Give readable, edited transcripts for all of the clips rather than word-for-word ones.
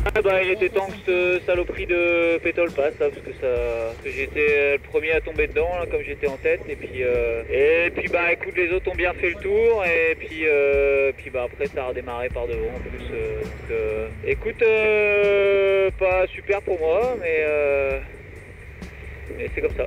Ouais, bah il était temps que cette saloperie de pétole passe là, parce que j'étais le premier à tomber dedans là, comme j'étais en tête, et puis bah écoute, les autres ont bien fait le tour, et puis bah après ça a redémarré par devant en plus, écoute, pas super pour moi, mais c'est comme ça.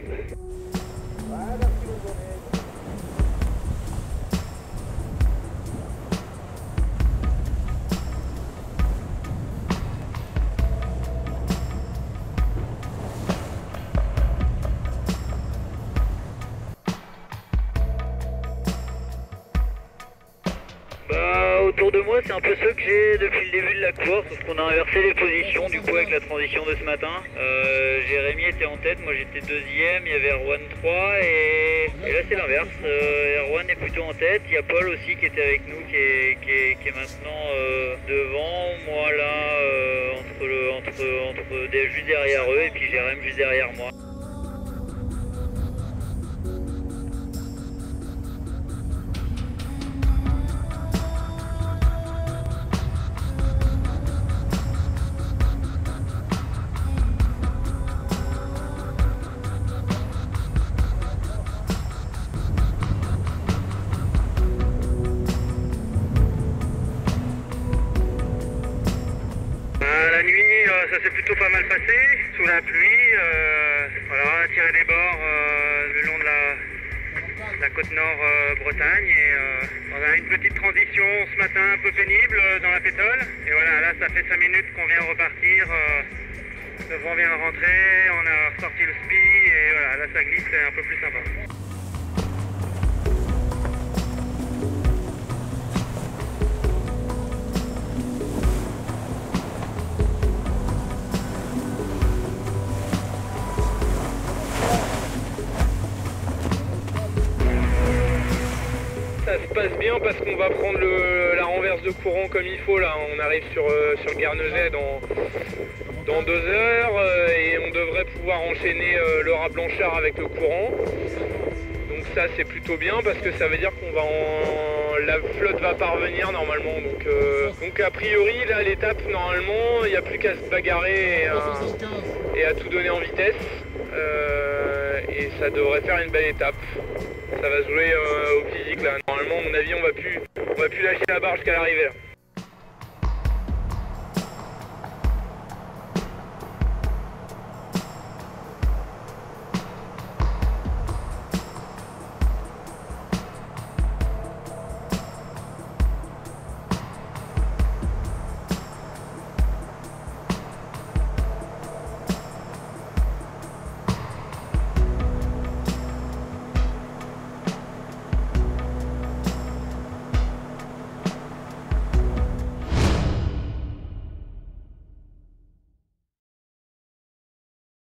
Bah, autour de moi, c'est un peu ceux que j'ai depuis le début de la course, parce qu'on a inversé les positions du coup avec la transition de ce matin. Jérémy était en tête, moi j'étais deuxième, il y avait Erwan 3 et là c'est l'inverse. Erwan est plutôt en tête, il y a Paul aussi qui était avec nous, qui est maintenant devant, moi là juste derrière eux, et puis Jérémy juste derrière moi. La nuit, ça s'est plutôt pas mal passé, sous la pluie. Voilà, on a tiré des bords le long de la côte nord Bretagne, et on a une petite transition ce matin un peu pénible dans la pétole. Et voilà, là ça fait 5 minutes qu'on vient repartir, le vent vient de rentrer, on a ressorti le spi, et voilà, là ça glisse, c'est un peu plus sympa. Ça se passe bien parce qu'on va prendre la renverse de courant comme il faut là. On arrive sur le Guernesey dans 2 heures et on devrait pouvoir enchaîner le rat Blanchard avec le courant. Donc ça c'est plutôt bien parce que ça veut dire qu'on va la flotte va parvenir normalement. Donc a priori là l'étape normalement il n'y a plus qu'à se bagarrer et à tout donner en vitesse. Et ça devrait faire une belle étape. Ça va se jouer au physique là. Normalement, à mon avis, on va plus lâcher la barre jusqu'à l'arrivée là.